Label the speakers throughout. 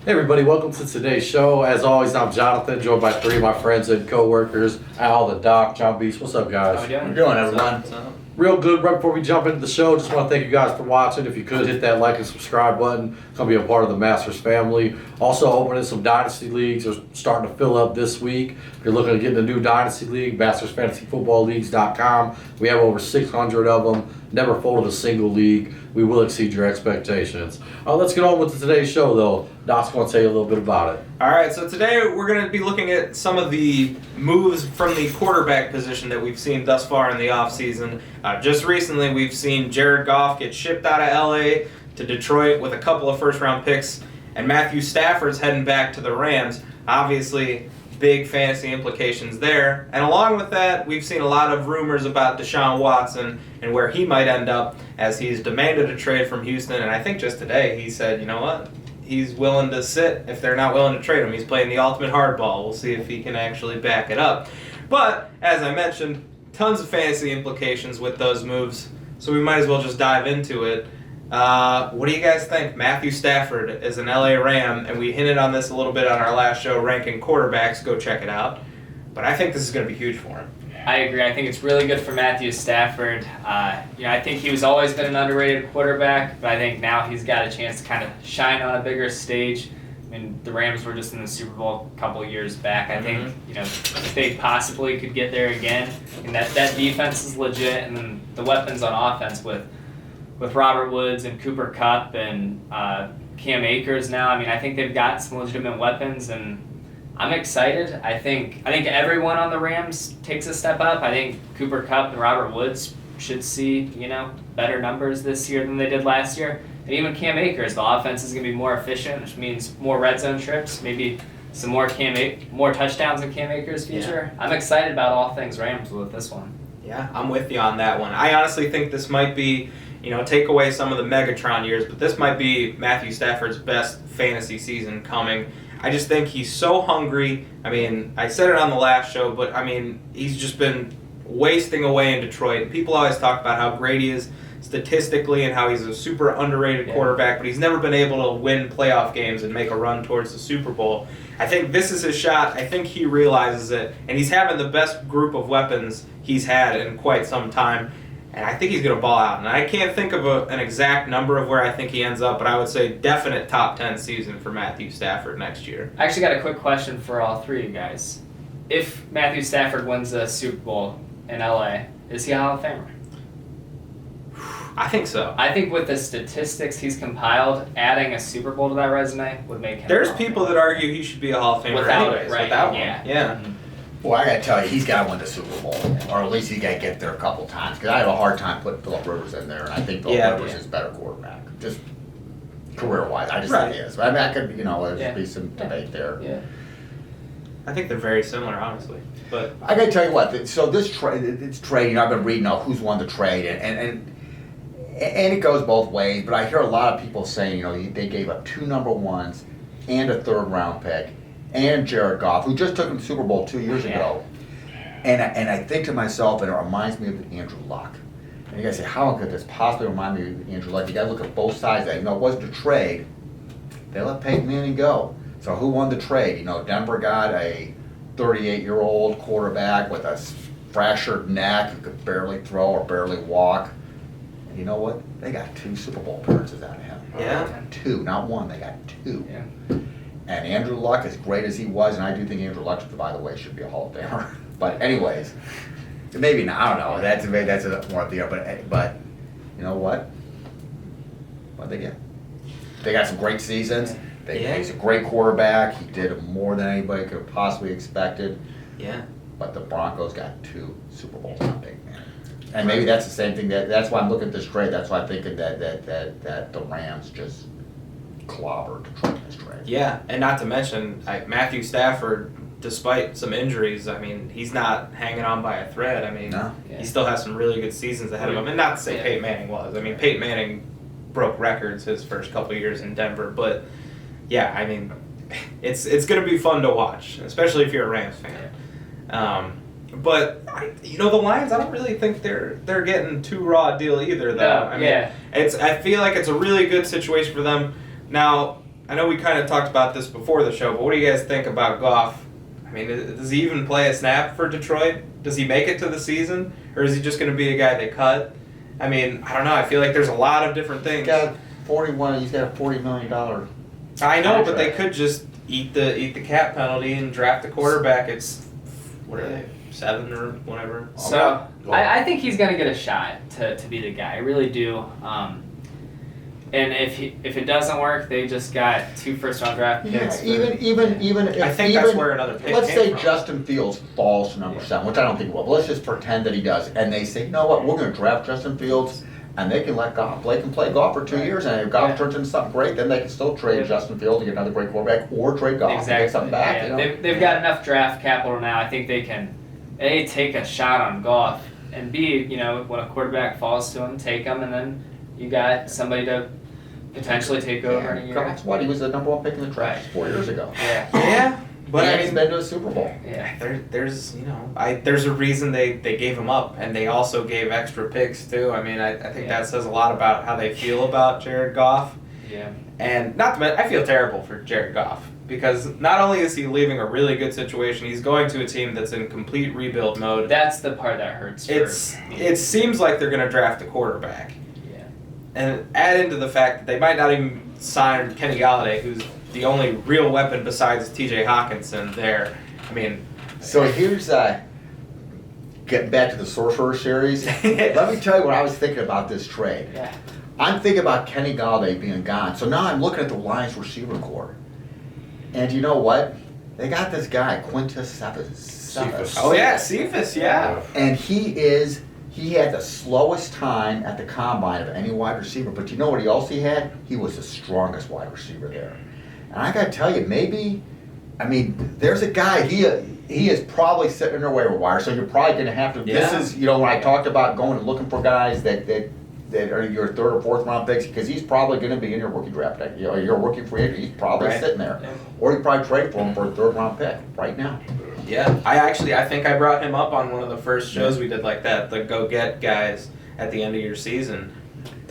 Speaker 1: Hey everybody, welcome to today's show. As always, I'm Jonathan, joined by three of my friends and co-workers, Al, the Doc, John Beast. What's up, guys?
Speaker 2: How we doing?
Speaker 3: We're doing, everyone.
Speaker 1: Real good. Right before we jump into the show, just want to thank you guys for watching. If you could, hit that like and subscribe button. Come be a part of the Masters family. Also, opening some Dynasty leagues are starting to fill up this week. If you're looking to get in a new Dynasty league, mastersfantasyfootballleagues.com. We have over 600 of them. Never folded a single league. We will exceed your expectations. Let's get on with today's show, though. Doc's going to tell you a little bit about it.
Speaker 2: All right, so today we're going to be looking at some of the moves from the quarterback position that we've seen thus far in the offseason. Just recently, we've seen Jared Goff get shipped out of L.A. to Detroit with a couple of first-round picks, and Matthew Stafford's heading back to the Rams. Obviously, big fantasy implications there. And along with that, we've seen a lot of rumors about Deshaun Watson and where he might end up as he's demanded a trade from Houston. And I think just today he said, you know what? He's willing to sit if they're not willing to trade him. He's playing the ultimate hardball. We'll see if he can actually back it up. But, as I mentioned, tons of fantasy implications with those moves, so we might as well just dive into it. What do you guys think? Matthew Stafford is an LA Ram, and we hinted on this a little bit on our last show, ranking quarterbacks. Go check it out. But I think this is going to be huge for him.
Speaker 3: I agree. I think it's really good for Matthew Stafford. I think he was always been an underrated quarterback, but I think now he's got a chance to kind of shine on a bigger stage. I mean, the Rams were just in the Super Bowl a couple of years back. I think, if they possibly could get there again. And that defense is legit, and then the weapons on offense with Robert Woods and Cooper Kupp and Cam Akers now. I mean, I think they've got some legitimate weapons, and I'm excited. I think everyone on the Rams takes a step up. I think Cooper Kupp and Robert Woods should see, better numbers this year than they did last year. And even Cam Akers, the offense is going to be more efficient, which means more red zone trips, maybe some more touchdowns in Cam Akers' future. Yeah. I'm excited about all things Rams with this one.
Speaker 2: Yeah, I'm with you on that one. I honestly think this might be, take away some of the Megatron years, but this might be Matthew Stafford's best fantasy season coming. I just think he's so hungry. I mean, I said it on the last show, but he's just been wasting away in Detroit. And people always talk about how great he is statistically and how he's a super underrated quarterback, but he's never been able to win playoff games and make a run towards the Super Bowl. I think this is his shot. I think he realizes it, and he's having the best group of weapons he's had in quite some time. And I think he's going to ball out. And I can't think of an exact number of where I think he ends up, but I would say definite top 10 season for Matthew Stafford next year.
Speaker 3: I actually got a quick question for all three of you guys. If Matthew Stafford wins a Super Bowl in LA, is he a Hall of Famer?
Speaker 2: I think so.
Speaker 3: I think with the statistics he's compiled, adding a Super Bowl to that resume would make him.
Speaker 2: There's people that argue he should be a Hall of Famer
Speaker 3: without
Speaker 2: anyways,
Speaker 3: it, right?
Speaker 2: Without
Speaker 3: yeah.
Speaker 2: one. Yeah.
Speaker 4: Well, I gotta tell you, he's gotta win the Super Bowl, or at least he gotta get there a couple times. Because I have a hard time putting Phillip Rivers in there, and I think Phillip Rivers is a better quarterback, just career-wise. I just think he is. But I could, there'd be some debate there.
Speaker 3: Yeah.
Speaker 2: I think they're very similar, honestly. But
Speaker 4: I gotta tell you what. So this trade, I've been reading who's won the trade, and it goes both ways. But I hear a lot of people saying, they gave up 2 number ones and a 3rd-round pick. And Jared Goff, who just took him to the Super Bowl 2 years ago. And I think to myself, and it reminds me of Andrew Luck. And you guys say, how could this possibly remind me of Andrew Luck? You gotta look at both sides of that. It wasn't a trade. They let Peyton Manning go. So who won the trade? Denver got a 38-year-old quarterback with a fractured neck who could barely throw or barely walk. And you know what? They got 2 Super Bowl appearances out of him.
Speaker 2: Yeah.
Speaker 4: 2, not 1. They got 2.
Speaker 3: Yeah.
Speaker 4: And Andrew Luck, as great as he was, and I do think Andrew Luck, by the way, should be a Hall of Famer. But anyways, maybe not. I don't know. That's more up there. But you know what? What they get? They got some great seasons. He's a great quarterback. He did more than anybody could have possibly expected.
Speaker 2: Yeah.
Speaker 4: But the Broncos got 2 Super Bowls on big man. And maybe that's the same thing. That's why I'm looking at this trade. That's why I'm thinking that the Rams just clobbered this trade.
Speaker 2: Yeah, and not to mention Matthew Stafford, despite some injuries, he's not hanging on by a thread. He still has some really good seasons ahead of him. And not to say Peyton Manning was. Peyton Manning broke records his first couple of years in Denver. But, yeah, it's going to be fun to watch, especially if you're a Rams fan. But the Lions, I don't really think they're getting too raw a deal either, though.
Speaker 3: No,
Speaker 2: I feel like it's a really good situation for them. Now, I know we kind of talked about this before the show, but what do you guys think about Goff? I mean, does he even play a snap for Detroit? Does he make it to the season? Or is he just going to be a guy they cut? I mean, I don't know. I feel like there's a lot of different things.
Speaker 4: He's got a $40 million
Speaker 2: I know, but they
Speaker 4: contract.
Speaker 2: could just eat the cap penalty and draft a quarterback. It's, what are they, 7 or whatever?
Speaker 3: So
Speaker 1: Go.
Speaker 3: I think he's gonna get a shot to be the guy. I really do. And if it doesn't work, they just got 2 first-round draft picks.
Speaker 4: Even if
Speaker 2: I think that's where another pick
Speaker 4: let's
Speaker 2: came
Speaker 4: say
Speaker 2: from.
Speaker 4: Justin Fields falls to number 7, which I don't think he will, but let's just pretend that he does, and they say, you know what, we're going to draft Justin Fields, and they can let Goff play Goff for 2 years, and if Goff turns into something great, then they can still trade Justin Fields to get another great quarterback, or trade Goff and get something back.
Speaker 3: Yeah.
Speaker 4: You know?
Speaker 3: They've got enough draft capital now. I think they can A, take a shot on Goff, and B, when a quarterback falls to him, take him, and then you got somebody to potentially take over in a year.
Speaker 4: Goff's what? He was the number 1 pick in the draft 4 years ago.
Speaker 3: Yeah.
Speaker 2: Yeah, but
Speaker 4: and
Speaker 2: I
Speaker 4: he's
Speaker 2: mean,
Speaker 4: been to a Super Bowl.
Speaker 3: Yeah.
Speaker 2: there's there's a reason they gave him up, and they also gave extra picks too. I mean, I think that says a lot about how they feel about Jared Goff.
Speaker 3: Yeah.
Speaker 2: And not to mention, I feel terrible for Jared Goff because not only is he leaving a really good situation, he's going to a team that's in complete rebuild mode.
Speaker 3: That's the part that hurts.
Speaker 2: It seems like they're going to draft a quarterback.
Speaker 3: Yeah.
Speaker 2: And add into the fact that they might not even sign Kenny Galladay, who's the only real weapon besides T.J. Hawkinson there. I mean,
Speaker 4: So here's getting back to the Sorcerer Series. Let me tell you what I was thinking about this trade.
Speaker 3: Yeah.
Speaker 4: I'm thinking about Kenny Galladay being gone. So now I'm looking at the Lions receiver corps. And you know what? They got this guy, Quintus Cephas.
Speaker 2: oh yeah, Cephas, yeah.
Speaker 4: And he had the slowest time at the combine of any wide receiver. But you know what else he had? He was the strongest wide receiver there. And I gotta tell you, there's a guy, he is probably sitting in their waiver wire, so you're probably gonna have to,
Speaker 2: Yeah.
Speaker 4: this is, when I talked about going and looking for guys that are your 3rd or 4th round picks, because he's probably gonna be in your rookie draft deck. Your rookie free agent, he's probably
Speaker 2: Right.
Speaker 4: sitting there.
Speaker 2: Yeah.
Speaker 4: Or you probably trade for him for a 3rd round pick right now.
Speaker 2: Yeah, I think I brought him up on one of the first shows we did like that, the go get guys at the end of your season.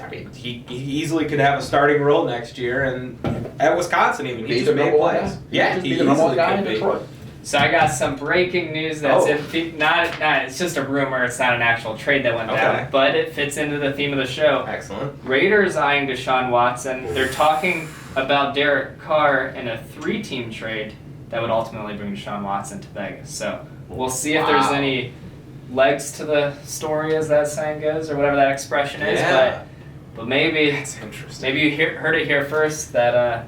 Speaker 2: I mean, he easily could have a starting role next year, and at Wisconsin even, he
Speaker 4: He's
Speaker 2: just
Speaker 4: the
Speaker 2: made
Speaker 4: number 1
Speaker 2: plays.
Speaker 4: guy.
Speaker 2: Yeah,
Speaker 4: He's
Speaker 2: he
Speaker 4: the number 1
Speaker 2: easily
Speaker 4: guy in
Speaker 2: could be.
Speaker 4: Detroit.
Speaker 3: So I got some breaking news that's
Speaker 2: Oh.
Speaker 3: not it's just a rumor, it's not an actual trade that went
Speaker 2: Okay.
Speaker 3: down, but it fits into the theme of the show.
Speaker 2: Excellent.
Speaker 3: Raiders eyeing Deshaun Watson. They're talking about Derek Carr in a 3-team trade that would ultimately bring Deshaun Watson to Vegas. So we'll see if there's
Speaker 2: Wow.
Speaker 3: any legs to the story, as that saying goes, or whatever that expression is.
Speaker 2: Yeah.
Speaker 3: But maybe
Speaker 2: That's interesting.
Speaker 3: maybe you heard it here first that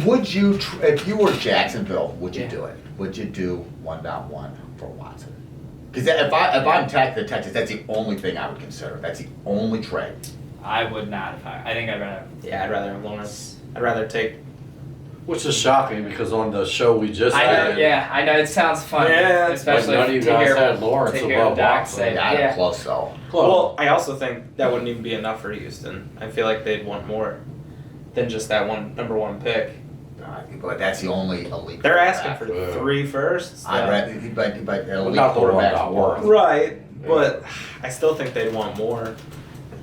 Speaker 4: Would you, if you were Jacksonville, would you
Speaker 3: Yeah.
Speaker 4: do it? Would you do 1.1 for Watson? Because if I'm the Texans, that's the only thing I would consider. That's the only trade.
Speaker 3: I would not. I think I'd rather.
Speaker 2: Yeah, I'd rather have Lawrence. I'd rather take.
Speaker 1: Which is shocking because on the show we just
Speaker 3: I know.
Speaker 1: had,
Speaker 3: Yeah, I know. It sounds fun.
Speaker 2: Yeah,
Speaker 3: especially
Speaker 1: none of you
Speaker 3: to
Speaker 1: guys
Speaker 3: hear
Speaker 1: had Lawrence
Speaker 3: to hear
Speaker 1: above
Speaker 3: Doc
Speaker 1: Watson.
Speaker 3: say,
Speaker 4: Yeah,
Speaker 3: yeah.
Speaker 4: close though.
Speaker 2: Well, I also think that wouldn't even be enough for Houston. I feel like they'd want more than just that number 1 pick.
Speaker 4: But that's the only elite.
Speaker 2: They're asking
Speaker 4: quarterback.
Speaker 2: for 3 firsts.
Speaker 4: I'd rather, but elite
Speaker 1: not the
Speaker 4: quarterbacks
Speaker 1: 1.1.
Speaker 4: work.
Speaker 2: Right, but I still think they'd want more,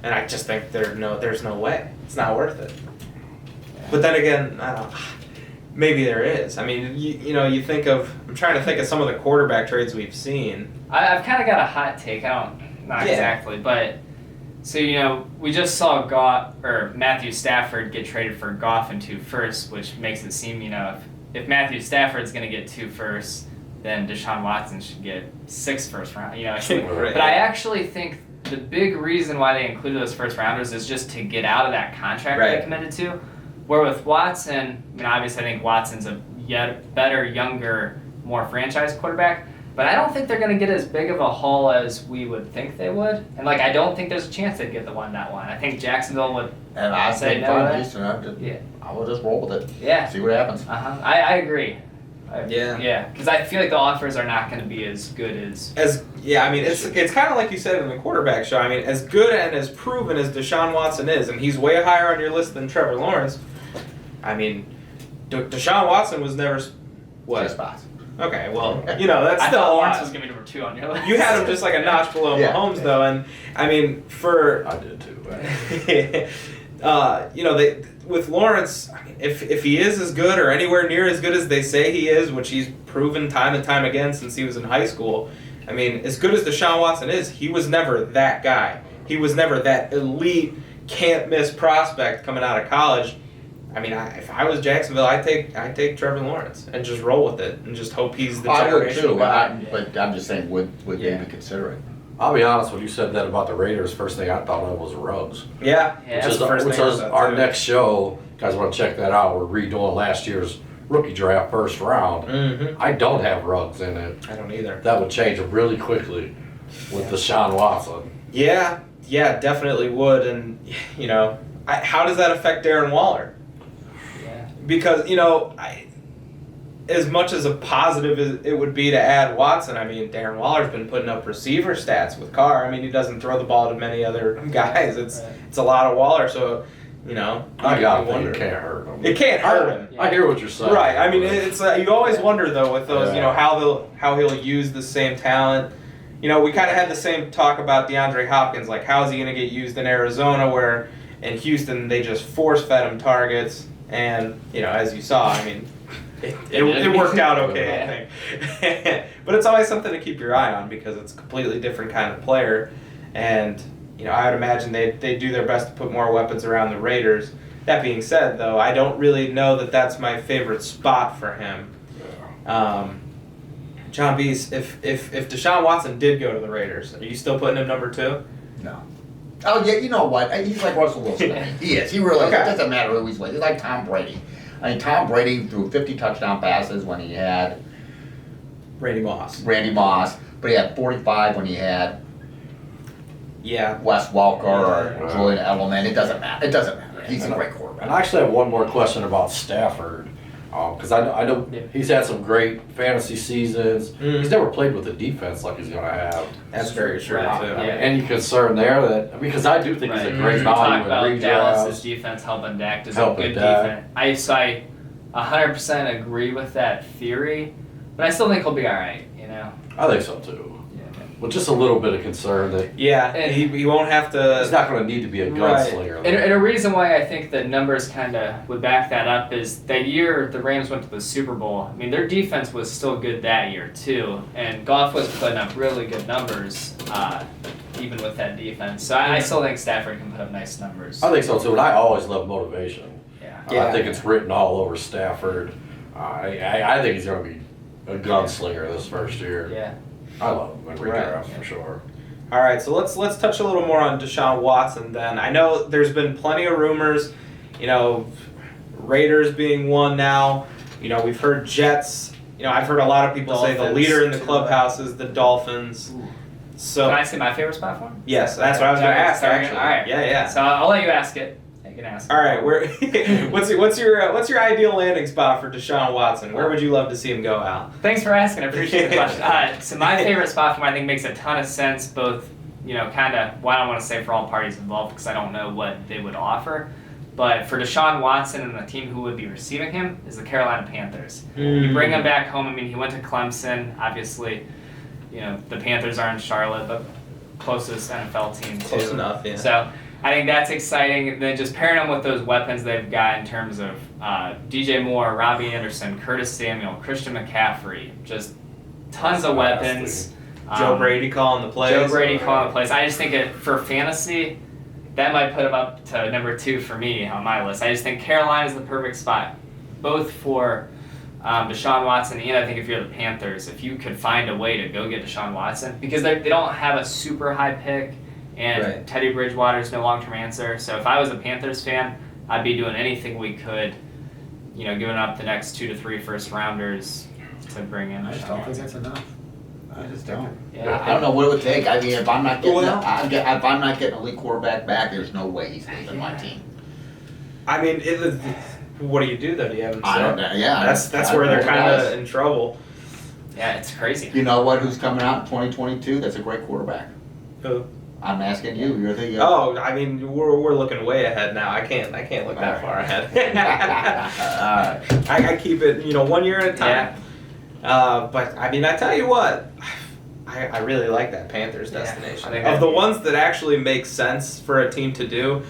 Speaker 2: and I just think there's no way. It's not worth it. But then again, I don't. Maybe there is. I mean, you think of. I'm trying to think of some of the quarterback trades we've seen.
Speaker 3: I've kind of got a hot take. Not
Speaker 2: Yeah.
Speaker 3: exactly, but so we just saw Matthew Stafford get traded for Goff and 2 firsts, which makes it seem if Matthew Stafford's going to get 2 firsts, then Deshaun Watson should get 6 first round.
Speaker 2: Right.
Speaker 3: But I actually think the big reason why they included those first rounders is just to get out of that contract
Speaker 2: Right.
Speaker 3: they committed to. Where with Watson, obviously I think Watson's a yet better, younger, more franchise quarterback. But I don't think they're going to get as big of a haul as we would think they would. And I don't think there's a chance they'd get the 1.1. I think Jacksonville would.
Speaker 4: And I
Speaker 3: Say
Speaker 4: think
Speaker 3: no,
Speaker 4: fine,
Speaker 3: right?
Speaker 4: Houston,
Speaker 3: Yeah.
Speaker 4: I will just roll with it.
Speaker 3: Yeah.
Speaker 4: See what happens.
Speaker 3: I agree.
Speaker 2: Yeah.
Speaker 3: Yeah. Because I feel like the offers are not going to be as good as.
Speaker 2: It's kind of like you said in the quarterback show. I mean, as good and as proven as Deshaun Watson is, and he's way higher on your list than Trevor Lawrence. I mean, Deshaun Watson was never what?
Speaker 4: 2 spots.
Speaker 2: Okay, well, that's
Speaker 3: I
Speaker 2: still
Speaker 3: thought
Speaker 2: a
Speaker 3: Lawrence
Speaker 2: lot.
Speaker 3: was going to be number 2 on your list.
Speaker 2: You had him just like a notch below
Speaker 4: Yeah.
Speaker 2: Mahomes, though, and I mean, for
Speaker 1: I did too.
Speaker 2: with Lawrence, I mean, if he is as good or anywhere near as good as they say he is, which he's proven time and time again since he was in high school, I mean, as good as Deshaun Watson is, he was never that guy. He was never that elite, can't-miss prospect coming out of college. I mean, if I was Jacksonville, I'd take Trevor Lawrence and just roll with it and just hope he's the
Speaker 4: I would
Speaker 2: generational
Speaker 4: too,
Speaker 2: guy.
Speaker 4: but I'm just saying, would they be considering?
Speaker 1: I'll be honest, when you said that about the Raiders, first thing I thought of was Ruggs.
Speaker 2: Yeah,
Speaker 3: Yeah,
Speaker 1: Which
Speaker 2: that's
Speaker 1: is,
Speaker 2: the first
Speaker 1: which
Speaker 2: thing I
Speaker 1: is
Speaker 2: thought,
Speaker 1: our
Speaker 2: too.
Speaker 1: next show. You guys want to check that out? We're redoing last year's rookie draft first round.
Speaker 2: Mm-hmm.
Speaker 1: I don't have Ruggs in it.
Speaker 2: I don't either.
Speaker 1: That would change it really quickly with Deshaun Watson.
Speaker 2: Yeah, definitely would. And, you know, how does that affect Darren Waller?
Speaker 3: Yeah.
Speaker 2: Because, you know, as much as a positive as it would be to add Watson, I mean, Darren Waller's been putting up receiver stats with Carr. I mean, he doesn't throw the ball to many other guys. It's a lot of Waller, so, you know.
Speaker 1: I gotta
Speaker 2: you
Speaker 1: think
Speaker 2: wonder.
Speaker 1: it can't hurt him.
Speaker 2: It can't hurt him.
Speaker 1: I hear what you're saying.
Speaker 2: Right. I mean, it's you always wonder though with those, you know,
Speaker 1: Yeah.
Speaker 2: how he'll use the same talent. You know, we kind of had the same talk about DeAndre Hopkins. Like, how is he going to get used in Arizona, where in Houston they just force fed him targets, and you know, as you saw, I mean, it worked out okay, I think. But it's always something to keep your eye on because it's a completely different kind of player, and you know, I would imagine they do their best to put more weapons around the Raiders. That being said, though, I don't really know that that's my favorite spot for him. John Bees, if Deshaun Watson did go to the Raiders, are you still putting him number 2?
Speaker 4: No. Oh yeah, you know what? He's like Russell Wilson. He is. He really is. It doesn't matter who he's with. He's like Tom Brady. I mean, Tom Brady threw 50 touchdown passes when he had
Speaker 2: Randy Moss.
Speaker 4: but he had 45 when he had
Speaker 2: Yeah.
Speaker 4: Wes Welker or
Speaker 1: Yeah.
Speaker 4: Julian Edelman. It doesn't matter. It doesn't matter. He's a
Speaker 1: And
Speaker 4: great
Speaker 1: And
Speaker 4: quarterback.
Speaker 1: I actually have one more question about Stafford, because I know
Speaker 3: Yeah.
Speaker 1: he's had some great fantasy seasons.
Speaker 2: Mhm.
Speaker 1: He's never played with a defense like he's going to have.
Speaker 2: That's very true,
Speaker 3: Right.
Speaker 2: too.
Speaker 3: Yeah.
Speaker 1: Any concern there? That because I do think he's a
Speaker 3: Right.
Speaker 1: great
Speaker 3: We talk
Speaker 1: value
Speaker 3: about
Speaker 1: in
Speaker 3: Dallas's
Speaker 1: redrafts.
Speaker 3: defense helping Dak. Does
Speaker 1: Helping
Speaker 3: a good
Speaker 1: Dak.
Speaker 3: defense. I 100% agree with that theory, but I still think he'll be all right. You know.
Speaker 1: I think so too.
Speaker 3: Yeah.
Speaker 1: With just a little bit of concern that
Speaker 2: Yeah,
Speaker 3: And-
Speaker 2: he won't have to.
Speaker 1: he's not going to need to be a
Speaker 2: Right.
Speaker 1: gunslinger.
Speaker 3: And a reason why I think the numbers kind of would back that up is that year the Rams went to the Super Bowl. I mean, their defense was still good that year too, and Goff was putting up really good numbers, even with that defense. So I still think Stafford can put up nice numbers.
Speaker 1: I think so too, and I always love motivation.
Speaker 3: Yeah.
Speaker 1: I think it's written all over Stafford. I think he's going to be a gunslinger this first year.
Speaker 3: Yeah.
Speaker 1: I love him in redraft
Speaker 2: Right.
Speaker 1: for sure.
Speaker 2: All right, so let's touch a little more on Deshaun Watson then. I know there's been plenty of rumors, you know, Raiders being one now. You know, we've heard Jets. You know, I've heard a lot of people say the
Speaker 3: Dolphins,
Speaker 2: leader in the
Speaker 3: too.
Speaker 2: clubhouse is the Dolphins.
Speaker 3: Ooh.
Speaker 2: So
Speaker 3: Can I say my favorite spot for him?
Speaker 2: yes, that's what I was going to ask.
Speaker 3: Starting-
Speaker 2: Actually,
Speaker 3: All right.
Speaker 2: yeah.
Speaker 3: So I'll let you ask it. You can ask.
Speaker 2: All right, what's your ideal landing spot for Deshaun Watson? Where would you love to see him go, Al?
Speaker 3: Thanks for asking. I appreciate the question. So my favorite spot for him, I think, makes a ton of sense. Both, you know, kind of. Well, I don't want to say for all parties involved because I don't know what they would offer. But for Deshaun Watson and the team who would be receiving him is the Carolina Panthers. You bring him back home. I mean, he went to Clemson. Obviously, you know, the Panthers are in Charlotte, but closest NFL team too.
Speaker 2: Close enough, yeah.
Speaker 3: So I think that's exciting. And then just pairing them with those weapons they've got in terms of DJ Moore, Robbie Anderson, Curtis Samuel, Christian McCaffrey, just tons of weapons.
Speaker 2: Joe Brady calling the plays.
Speaker 3: Joe Brady calling the plays. I just think for fantasy, that might put him up to number 2 for me on my list. I just think Carolina is the perfect spot, both for Deshaun Watson and I think if you're the Panthers, if you could find a way to go get Deshaun Watson, because they don't have a super high pick, and
Speaker 2: Right.
Speaker 3: Teddy Bridgewater's no long-term answer. So if I was a Panthers fan, I'd be doing anything we could, you know, giving up the next 2 to 3 first rounders to bring in Deshaun Watson.
Speaker 4: that's enough. I just don't.
Speaker 3: Yeah.
Speaker 4: I don't know what it would take. I mean, if I'm not getting,
Speaker 2: Well-
Speaker 4: if I'm not getting a elite quarterback back, there's no way he's leaving my team.
Speaker 2: I mean, what do you do though? Do you have him
Speaker 4: I don't
Speaker 2: set?
Speaker 4: know. Yeah,
Speaker 2: That's
Speaker 4: I
Speaker 2: where they're
Speaker 4: don't know,
Speaker 2: kind
Speaker 4: guys.
Speaker 2: of in trouble.
Speaker 3: Yeah, it's crazy.
Speaker 4: You know what? Who's coming out in 2022? That's a great quarterback.
Speaker 2: Who?
Speaker 4: I'm asking you. You're the.
Speaker 2: Oh, I mean, we're looking way ahead now. I can't look that far ahead. I keep it, you know, 1 year at a time. But I mean, I tell you what, I really like that Panthers
Speaker 3: Yeah,
Speaker 2: destination.
Speaker 3: I think
Speaker 2: Of
Speaker 3: that'd
Speaker 2: the
Speaker 3: be-
Speaker 2: ones that actually make sense for a team to do,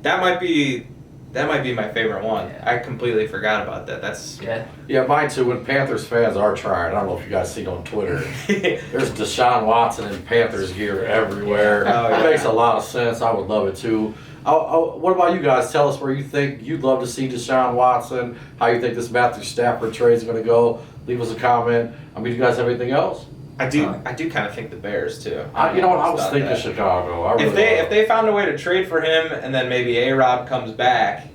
Speaker 2: that might be That might be my favorite one.
Speaker 3: Yeah.
Speaker 2: I completely forgot about that. That's
Speaker 1: Yeah, mine too. When Panthers fans are trying, I don't know if you guys see it on Twitter. There's Deshaun Watson in Panthers gear everywhere.
Speaker 2: Oh, yeah.
Speaker 1: It makes a lot of sense. I would love it too. What about you guys? Tell us where you think you'd love to see Deshaun Watson. How you think this Matthew Stafford trade is going to go. Leave us a comment. I mean, do you guys have anything else?
Speaker 2: I do kind of think the Bears too.
Speaker 1: You know what? I was thinking
Speaker 2: that.
Speaker 1: Chicago. I
Speaker 2: If
Speaker 1: really
Speaker 2: they found a way to trade for him and then maybe A-Rob comes back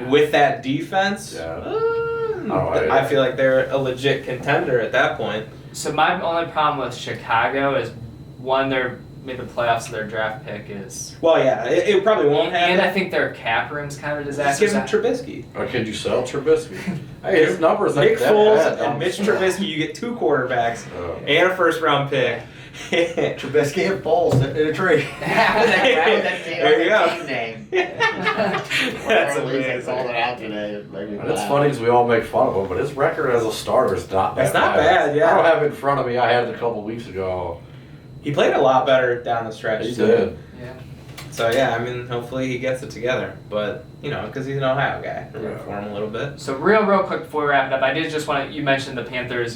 Speaker 2: with that defense, I feel like they're a legit contender at that point.
Speaker 3: So my only problem with Chicago is one, they're made the playoffs, so their draft pick is.
Speaker 2: Well, yeah, it probably won't happen.
Speaker 3: And I think their cap room's kind of a
Speaker 2: Just
Speaker 3: disaster.
Speaker 2: give him Trubisky.
Speaker 1: Or could you sell Trubisky? Hey, his numbers
Speaker 2: Nick
Speaker 1: ain't that
Speaker 2: Foles
Speaker 1: bad,
Speaker 2: and Mitch Trubisky, you get 2 quarterbacks
Speaker 1: Oh.
Speaker 2: and a first-round pick.
Speaker 4: Trubisky and Foles in a tree.
Speaker 2: There you go.
Speaker 4: Team name.
Speaker 2: That's
Speaker 4: Or at least they
Speaker 2: amazing.
Speaker 4: called it out today.
Speaker 1: And it's funny because we all make fun of him, but his record as a starter is not that
Speaker 2: It's not bad, yeah.
Speaker 1: I don't have it in front of me. I had it a couple weeks ago.
Speaker 2: He played a lot better down the stretch.
Speaker 1: He
Speaker 2: too.
Speaker 1: did.
Speaker 3: Yeah.
Speaker 2: So yeah, I mean, hopefully he gets it together. But because he's an Ohio guy, we're
Speaker 1: Yeah.
Speaker 2: for him a little bit.
Speaker 3: So real quick before we wrap it up, I did just want to. You mentioned the Panthers.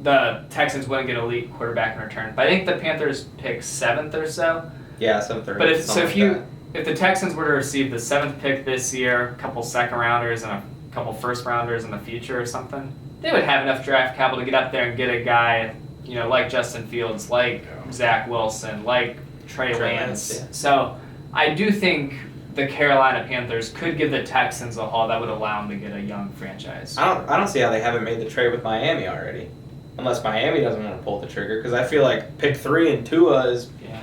Speaker 3: The Texans wouldn't get an elite quarterback in return, but I think the Panthers pick 7th or so.
Speaker 2: Yeah, 7th.
Speaker 3: But if the Texans were to receive the 7th pick this year, a couple second rounders and a couple first rounders in the future or something, they would have enough draft capital to get up there and get a guy, like Justin Fields, like Zach Wilson, like Trey Lance.
Speaker 2: Yeah.
Speaker 3: So I do think the Carolina Panthers could give the Texans a haul that would allow them to get a young franchise.
Speaker 2: I don't see how they haven't made the trade with Miami already, unless Miami doesn't want to pull the trigger. Because I feel like pick 3 and Tua is.
Speaker 3: Yeah.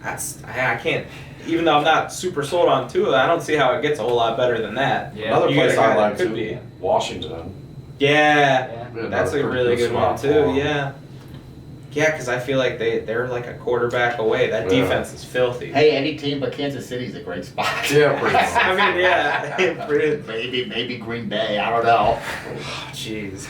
Speaker 2: I can't. Even though I'm not super sold on Tua, I don't see how it gets a whole lot better than that.
Speaker 3: Yeah.
Speaker 1: Another
Speaker 2: You get
Speaker 1: place
Speaker 2: a guy
Speaker 1: I
Speaker 2: that
Speaker 1: like
Speaker 2: could
Speaker 1: too,
Speaker 2: be.
Speaker 1: Washington.
Speaker 2: Yeah.
Speaker 3: Yeah.
Speaker 2: That's a
Speaker 1: Another
Speaker 2: really
Speaker 1: pretty
Speaker 2: good one
Speaker 1: spot
Speaker 2: too.
Speaker 1: for 'em.
Speaker 2: Yeah. Yeah, because I feel like they're like a quarterback away. That
Speaker 1: Yeah.
Speaker 2: defense is filthy.
Speaker 4: Hey, any team but Kansas City's a great spot.
Speaker 1: Yeah, pretty much.
Speaker 2: I mean, yeah.
Speaker 4: maybe Green Bay. I don't know.
Speaker 2: Jeez.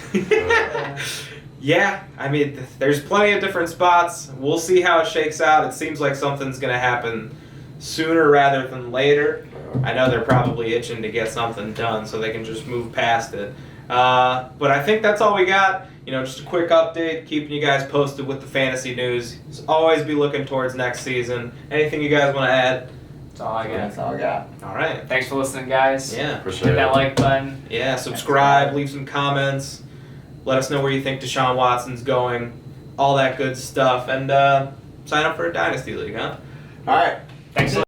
Speaker 2: Yeah, I mean, there's plenty of different spots. We'll see how it shakes out. It seems like something's going to happen sooner rather than later. I know they're probably itching to get something done so they can just move past it. But I think that's all we got. Just a quick update, keeping you guys posted with the fantasy news. Just always be looking towards next season. Anything you guys want to add?
Speaker 3: That's all I got.
Speaker 4: That's all I got.
Speaker 2: All right.
Speaker 3: Thanks for listening, guys.
Speaker 2: Yeah.
Speaker 1: Appreciate
Speaker 3: Hit that
Speaker 1: it.
Speaker 3: like button.
Speaker 2: Yeah, subscribe, leave some comments. Let us know where you think Deshaun Watson's going. All that good stuff. And sign up for a Dynasty League, huh?
Speaker 4: All right.
Speaker 3: Thanks a lot.